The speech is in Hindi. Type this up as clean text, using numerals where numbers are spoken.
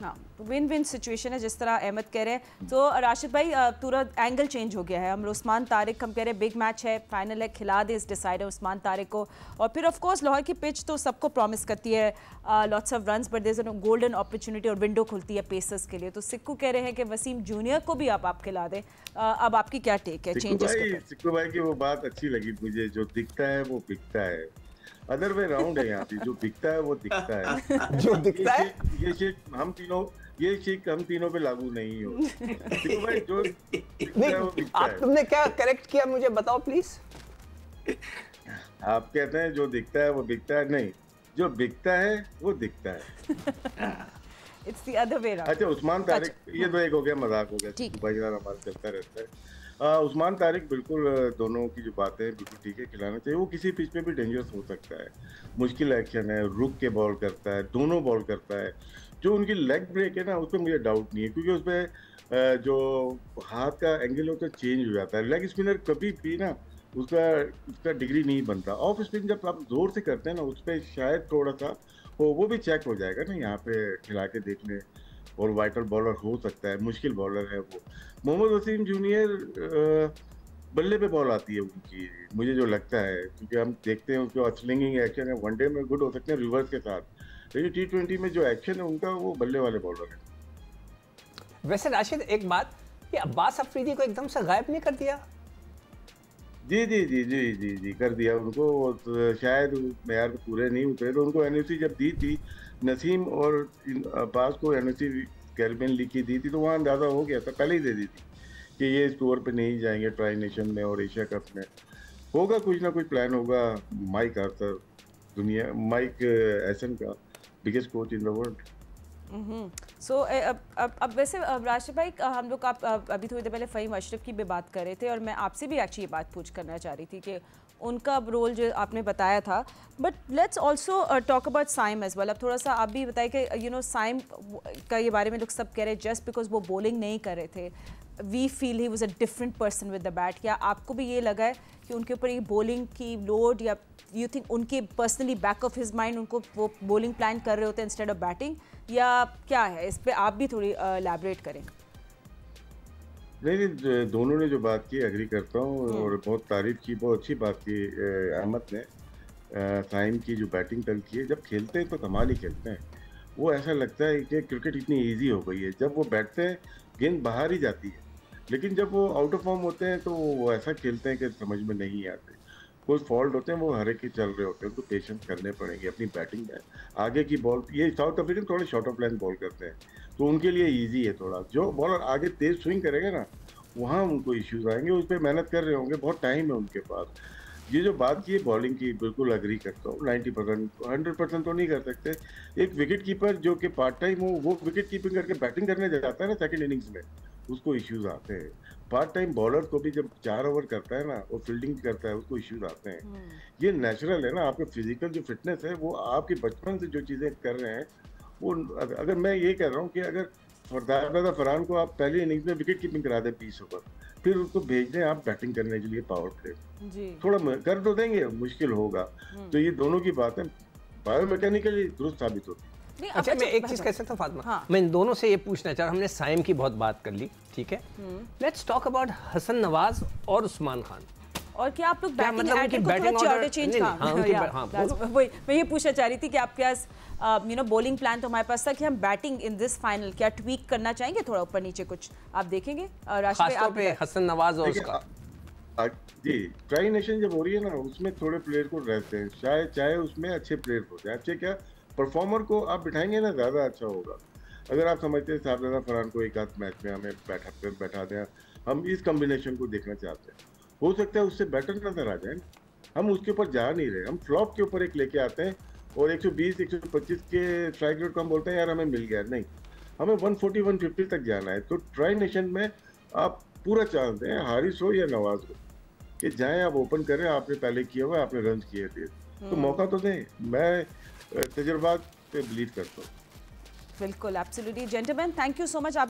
हाँ, विन विन सिचुएशन है जिस तरह अहमद कह रहे हैं। तो राशिद भाई पूरा एंगल चेंज हो गया है। हम उस्मान तारिक हम कह रहे हैं बिग मैच है, फाइनल है, खिला दे इस डिसाइडर उस्मान तारिक को। और फिर ऑफ कोर्स लाहौर की पिच तो सबको प्रॉमिस करती है lots of runs, but there is a golden opportunity और विंडो खुलती है पेसर्स के लिए। तो सिक्कू कह रहे हैं कि वसीम जूनियर को भी आप खिला दें। अब आपकी क्या टेक है चेंजेस के ऊपर? सिक्कू भाई की वो बात अच्छी लगी मुझे, जो दिखता है वो बिकता है। अदर वे राउंड है यहाँ पे, जो दिखता है वो दिखता है। जो दिखता है ये शेख हम तीनों पे लागू नहीं हो। सिक्कू भाई जो दिखता है वो दिखता है। तुमने क्या करेक्ट किया मुझे बताओ प्लीज। आप कहते हैं जो दिखता है वो बिकता है, नहीं, जो बिकता है वो दिखता है। It's the other way round. अच्छा, उस्मान तारिक, ये तो एक हो गया, मजाक हो गया, भाई हमारा चलता रहता है। उस्मान तारिक बिल्कुल, दोनों की जो बातें हैं बिल्कुल ठीक है, खिलाना चाहिए। वो किसी पिच पे भी डेंजरस हो सकता है, मुश्किल एक्शन है, रुक के बॉल करता है, दोनों बॉल करता है। जो उनकी लेग ब्रेक है ना, उस पर मुझे डाउट नहीं है, क्योंकि उस पर जो हाथ का एंगल होता है चेंज हो जाता है। लेग स्पिनर कभी भी ना उसका डिग्री नहीं बनता। ऑफ स्पिन जब आप जोर से करते हैं ना, उस पर शायद थोड़ा सा वो भी चेक हो जाएगा ना, यहाँ पे खिला के देख लें। और वाइटल बॉलर हो सकता है, मुश्किल बॉलर है वो। मोहम्मद वसीम जूनियर बल्ले पे बॉल आती है उनकी, मुझे जो लगता है, क्योंकि हम देखते हैं उसके स्विंगिंग एक्शन है, वनडे में गुड हो सकते हैं रिवर्स के साथ, लेकिन T20 में जो एक्शन है उनका, वो बल्ले वाले बॉलर है। वैसे राशिद एक बात, ये अब्बास अफरीदी को एकदम से गायब नहीं कर दिया? जी जी जी जी जी जी कर दिया उनको। तो शायद मेयार पूरे नहीं उतरे, तो उनको एनओसी जब दी थी, नसीम और अब्बास को एनओसी कैरिबियन लीग की दी थी, तो वहाँ अंदाज़ा हो गया था, पहले ही दे दी थी कि ये इस टूर पे नहीं जाएंगे, ट्राई नेशन में और एशिया कप में। होगा कुछ ना कुछ प्लान होगा। माइक एसन का biggest coach in the world. So अब वैसे राशिद भाई, हम लोग आप अभी थोड़ी देर पहले फ़हीम अशरफ की भी बात कर रहे थे, और मैं आपसे भी एक्चुअली ये बात पूछ करना चाह रही थी कि उनका रोल जो आपने बताया था, but let's also talk about Saim as well. अब थोड़ा सा आप भी बताइए कि साइम का ये बारे में लोग सब कह रहे हैं जस्ट बिकॉज वो बॉलिंग नहीं कर रहे थे, we feel he was a different person with the bat. क्या आपको भी ये लगा है कि उनके ऊपर ये बॉलिंग की लोड, या यू थिंक उनके personally back of his mind उनको वो बॉलिंग प्लान कर रहे होते हैं इंस्टेड ऑफ बैटिंग, या क्या है? इस पे आप भी थोड़ी एलैबोरेट करें। नहीं, दोनों ने जो बात की एग्री करता हूँ, और बहुत तारीफ की, बहुत अच्छी बात की अहमद ने साइम की, जो बैटिंग कल की है। जब खेलते हैं तो कमाल ही खेलते हैं। वो ऐसा लगता है कि क्रिकेट इतनी इजी हो गई है। जब वो बैठते हैं गेंद बाहर ही जाती है, लेकिन जब वो आउट ऑफ फॉर्म होते हैं तो वो ऐसा खेलते हैं कि समझ में नहीं आते। कोई फॉल्ट होते हैं, वो हर एक ही चल रहे होते हैं, उनको पेशेंस करने पड़ेंगे अपनी बैटिंग में। आगे की बॉल, ये साउथ अफ्रीकन थोड़े शॉर्ट ऑफ लाइन बॉल करते हैं, तो उनके लिए इजी है थोड़ा। जो बॉलर आगे तेज स्विंग करेगा ना, वहाँ उनको इश्यूज आएंगे। उस पर मेहनत कर रहे होंगे, बहुत टाइम है उनके पास। ये जो बात की है बॉलिंग की, बिल्कुल अग्री करता हूँ। 90%, 100% तो नहीं कर सकते। एक विकेट कीपर जो कि पार्ट टाइम हो, वो विकेट कीपिंग करके बैटिंग करने जाता है ना सेकंड इनिंग्स में, उसको इश्यूज आते हैं। पार्ट टाइम बॉलर को भी जब 4 ओवर करता है ना, और फील्डिंग करता है, उसको इश्यूज आते हैं। ये नेचुरल है ना, आपके फिजिकल जो फिटनेस है, वो आपके बचपन से जो चीज़ें कर रहे हैं, वो अगर मैं ये कह रहा हूँ कि अगर फरहान को आप पहली इनिंग्स में विकेट कीपिंग करा दें 20 ओवर, फिर उसको भेज दें आप बैटिंग करने के लिए पावर प्ले, थोड़ा कर तो देंगे, मुश्किल होगा। तो ये दोनों की बात है, बायोमैकेनिकली दुरुस्त साबित होती है। अच्छा, मैं एक चीज कह सकता हूँ फातिमा? हाँ। मैं इन दोनों से ये पूछना चाह रहा हूँ, हमने साइम की बहुत बात कर ली, ठीक है, let's talk about Hasan Nawaz और उस्मान खान। और क्या आप लोग बैटिंग एटक को थोड़ा चौड़े चेंज मैं ये पूछना चाह रही थी कि आपके पास बॉलिंग प्लान तो हमारे पास था, कि हम बैटिंग इन दिस फाइनल क्या ट्वीक करना चाहेंगे, थोड़ा ऊपर नीचे कुछ आप देखेंगे? खासतौर पे हसन नवाज और उसका जी, ट्राई नेशन जब हो रही है ना, उसमें थोड़े प्लेयर को रहते हैं, चाहे उसमें अच्छे प्लेयर हो जाए, अच्छे क्या परफॉर्मर को आप बिठाएंगे ना, ज़्यादा अच्छा होगा। अगर आप समझते हैं साहबजादा फरहान को एक आध मैच में हमें बैठा दें, हम इस कम्बिनेशन को देखना चाहते हैं, हो सकता है उससे बेटर नजर आ जाए। हम उसके ऊपर जा नहीं रहे, हम फ्लॉप के ऊपर एक लेके आते हैं, और 120 125 के स्ट्राइक रेट को हम बोलते हैं यार हमें मिल गया। नहीं, हमें 140 150 तक जाना है। तो ट्राई नेशन में आप पूरा चांस दें, हारिस हो या नवाज हो, कि जाएं आप ओपन करें, आपने पहले किया हुआ, आपने रन किए थे, तो मौका तो दें। मैं तजुर्बात पे बिलीव करता हूँ। बिल्कुल, absolutely. Gentleman, thank you so much.